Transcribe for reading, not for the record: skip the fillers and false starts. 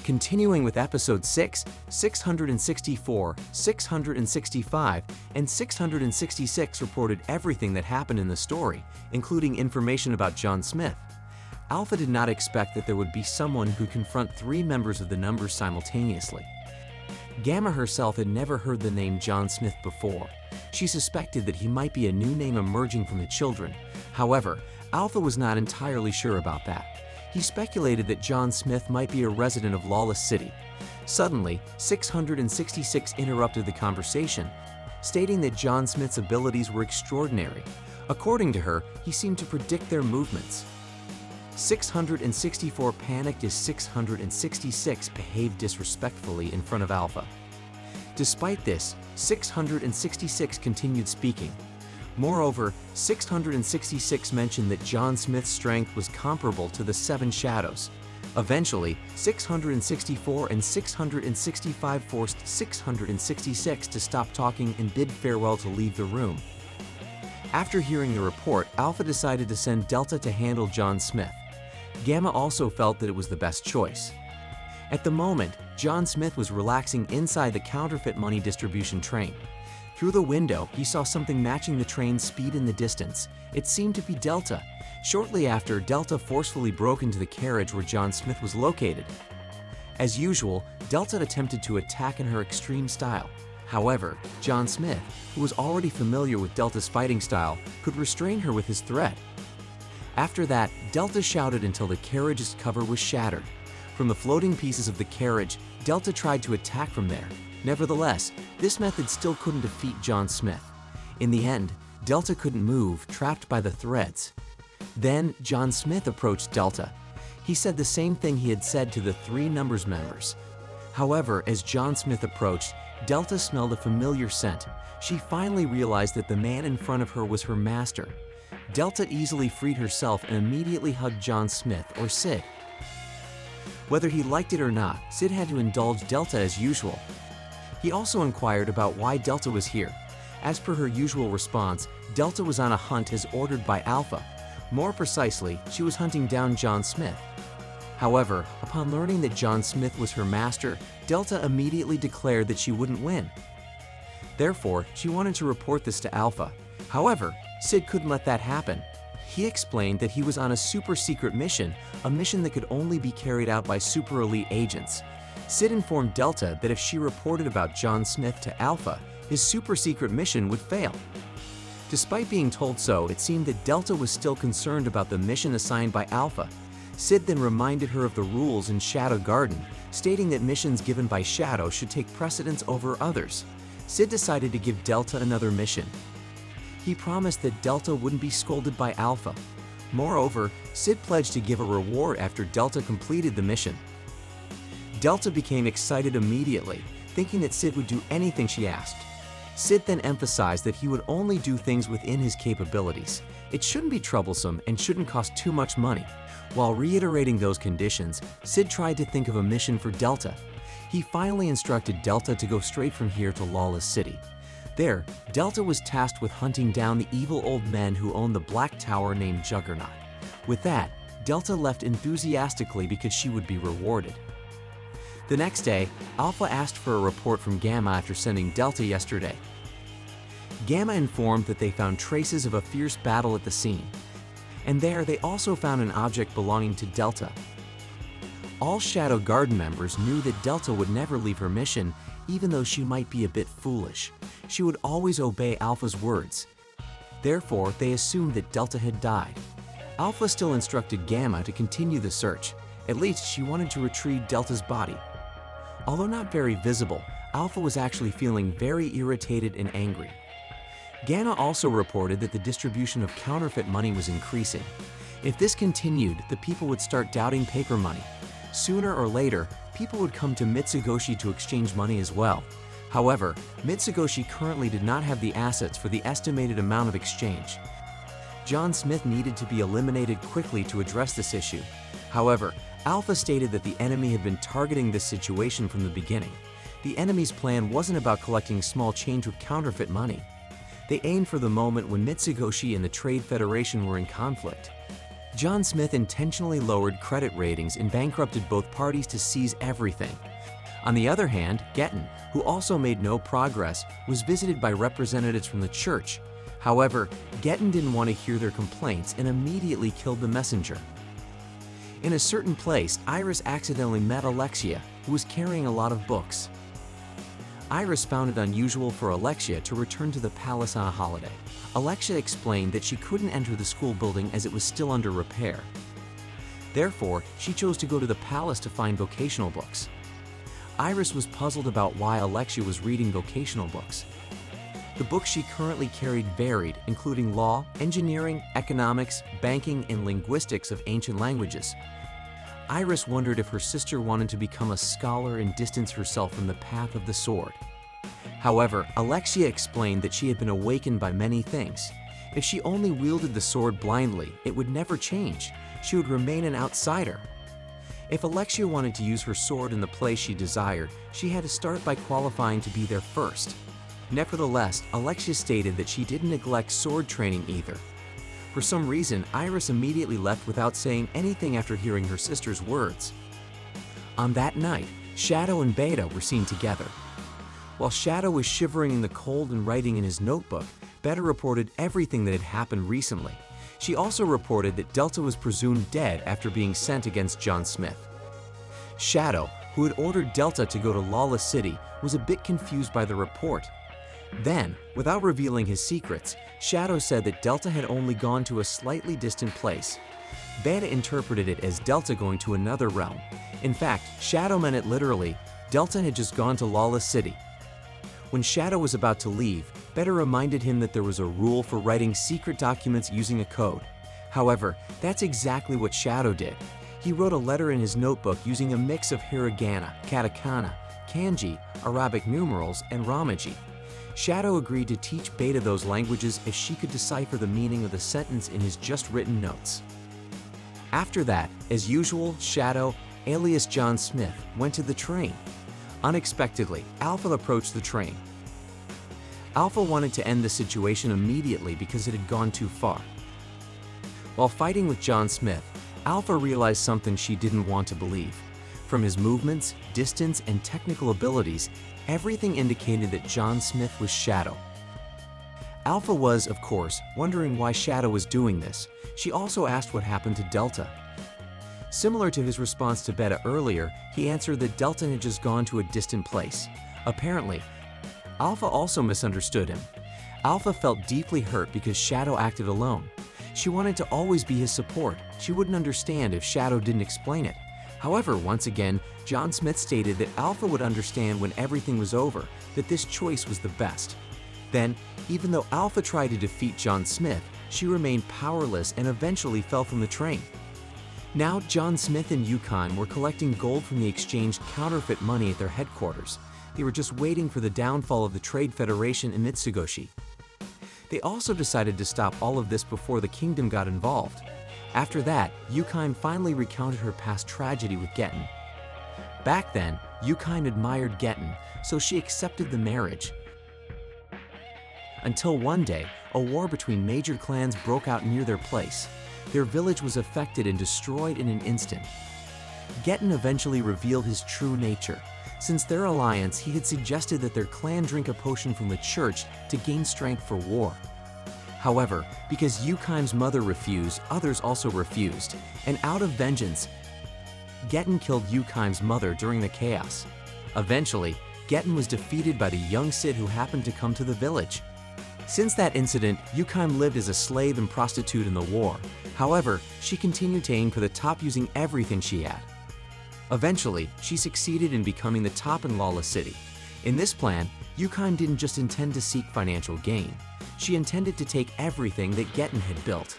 Continuing with Episode 6, 664, 665, and 666 reported everything that happened in the story, including information about John Smith. Alpha did not expect that there would be someone who could confront three members of the numbers simultaneously. Gamma herself had never heard the name John Smith before. She suspected that he might be a new name emerging from the children. However, Alpha was not entirely sure about that. He speculated that John Smith might be a resident of Lawless City. Suddenly, 666 interrupted the conversation, stating that John Smith's abilities were extraordinary. According to her, he seemed to predict their movements. 664 panicked as 666 behaved disrespectfully in front of Alpha. Despite this, 666 continued speaking. Moreover, 666 mentioned that John Smith's strength was comparable to the Seven Shadows. Eventually, 664 and 665 forced 666 to stop talking and bid farewell to leave the room. After hearing the report, Alpha decided to send Delta to handle John Smith. Gamma also felt that it was the best choice. At the moment, John Smith was relaxing inside the counterfeit money distribution train. Through the window, he saw something matching the train's speed in the distance. It seemed to be Delta. Shortly after, Delta forcefully broke into the carriage where John Smith was located. As usual, Delta attempted to attack in her extreme style. However, John Smith, who was already familiar with Delta's fighting style, could restrain her with his threat. After that, Delta shouted until the carriage's cover was shattered. From the floating pieces of the carriage, Delta tried to attack from there. Nevertheless, this method still couldn't defeat John Smith. In the end, Delta couldn't move, trapped by the threads. Then, John Smith approached Delta. He said the same thing he had said to the three numbers members. However, as John Smith approached, Delta smelled a familiar scent. She finally realized that the man in front of her was her master. Delta easily freed herself and immediately hugged John Smith, or Sid. Whether he liked it or not, Sid had to indulge Delta as usual. He also inquired about why Delta was here. As per her usual response, Delta was on a hunt as ordered by Alpha. More precisely, she was hunting down John Smith. However, upon learning that John Smith was her master, Delta immediately declared that she wouldn't win. Therefore, she wanted to report this to Alpha. However, Sid couldn't let that happen. He explained that he was on a super-secret mission, a mission that could only be carried out by super-elite agents. Sid informed Delta that if she reported about John Smith to Alpha, his super-secret mission would fail. Despite being told so, it seemed that Delta was still concerned about the mission assigned by Alpha. Sid then reminded her of the rules in Shadow Garden, stating that missions given by Shadow should take precedence over others. Sid decided to give Delta another mission. He promised that Delta wouldn't be scolded by Alpha. Moreover, Sid pledged to give a reward after Delta completed the mission. Delta became excited immediately, thinking that Sid would do anything she asked. Sid then emphasized that he would only do things within his capabilities. It shouldn't be troublesome and shouldn't cost too much money. While reiterating those conditions, Sid tried to think of a mission for Delta. He finally instructed Delta to go straight from here to Lawless City. There, Delta was tasked with hunting down the evil old men who owned the Black Tower named Juggernaut. With that, Delta left enthusiastically because she would be rewarded. The next day, Alpha asked for a report from Gamma after sending Delta yesterday. Gamma informed that they found traces of a fierce battle at the scene, and there they also found an object belonging to Delta. All Shadow Garden members knew that Delta would never leave her mission, even though she might be a bit foolish. She would always obey Alpha's words. Therefore, they assumed that Delta had died. Alpha still instructed Gamma to continue the search. At least she wanted to retrieve Delta's body. Although not very visible, Alpha was actually feeling very irritated and angry. Gamma also reported that the distribution of counterfeit money was increasing. If this continued, the people would start doubting paper money. Sooner or later, people would come to Mitsugoshi to exchange money as well. However, Mitsugoshi currently did not have the assets for the estimated amount of exchange. John Smith needed to be eliminated quickly to address this issue. However, Alpha stated that the enemy had been targeting this situation from the beginning. The enemy's plan wasn't about collecting small change with counterfeit money. They aimed for the moment when Mitsugoshi and the Trade Federation were in conflict. John Smith intentionally lowered credit ratings and bankrupted both parties to seize everything. On the other hand, Gettin, who also made no progress, was visited by representatives from the church. However, Gettin didn't want to hear their complaints and immediately killed the messenger. In a certain place, Iris accidentally met Alexia, who was carrying a lot of books. Iris found it unusual for Alexia to return to the palace on a holiday. Alexia explained that she couldn't enter the school building as it was still under repair. Therefore, she chose to go to the palace to find vocational books. Iris was puzzled about why Alexia was reading vocational books. The books she currently carried varied, including law, engineering, economics, banking, and linguistics of ancient languages. Iris wondered if her sister wanted to become a scholar and distance herself from the path of the sword. However, Alexia explained that she had been awakened by many things. If she only wielded the sword blindly, it would never change. She would remain an outsider. If Alexia wanted to use her sword in the place she desired, she had to start by qualifying to be there first. Nevertheless, Alexia stated that she didn't neglect sword training either. For some reason, Iris immediately left without saying anything after hearing her sister's words. On that night, Shadow and Beta were seen together. While Shadow was shivering in the cold and writing in his notebook, Beta reported everything that had happened recently. She also reported that Delta was presumed dead after being sent against John Smith. Shadow, who had ordered Delta to go to Lawless City, was a bit confused by the report. Then, without revealing his secrets, Shadow said that Delta had only gone to a slightly distant place. Beta interpreted it as Delta going to another realm. In fact, Shadow meant it literally. Delta had just gone to Lawless City. When Shadow was about to leave, Beta reminded him that there was a rule for writing secret documents using a code. However, that's exactly what Shadow did. He wrote a letter in his notebook using a mix of hiragana, katakana, kanji, Arabic numerals, and Ramaji. Shadow agreed to teach Beta those languages if she could decipher the meaning of the sentence in his just-written notes. After that, as usual, Shadow, alias John Smith, went to the train. Unexpectedly, Alpha approached the train. Alpha wanted to end the situation immediately because it had gone too far. While fighting with John Smith, Alpha realized something she didn't want to believe. From his movements, distance, and technical abilities, everything indicated that John Smith was Shadow. Alpha was, of course, wondering why Shadow was doing this. She also asked what happened to Delta. Similar to his response to Beta earlier, he answered that Delta had just gone to a distant place. Apparently, Alpha also misunderstood him. Alpha felt deeply hurt because Shadow acted alone. She wanted to always be his support. She wouldn't understand if Shadow didn't explain it. However, once again, John Smith stated that Alpha would understand when everything was over, that this choice was the best. Then, even though Alpha tried to defeat John Smith, she remained powerless and eventually fell from the train. Now, John Smith and Yukon were collecting gold from the exchanged counterfeit money at their headquarters. They were just waiting for the downfall of the Trade Federation in Mitsugoshi. They also decided to stop all of this before the kingdom got involved. After that, Yukon finally recounted her past tragedy with Gettin. Back then, Yukon admired Gettin, so she accepted the marriage. Until one day, a war between major clans broke out near their place. Their village was affected and destroyed in an instant. Gettin eventually revealed his true nature. Since their alliance, he had suggested that their clan drink a potion from the church to gain strength for war. However, because Yukon's mother refused, others also refused, and out of vengeance, Gettin killed Yukon's mother during the chaos. Eventually, Gettin was defeated by the young Cid who happened to come to the village. Since that incident, Yukon lived as a slave and prostitute in the war. However, she continued to aim for the top using everything she had. Eventually, she succeeded in becoming the top in Lawless City. In this plan, Yukon didn't just intend to seek financial gain. She intended to take everything that Gettin had built.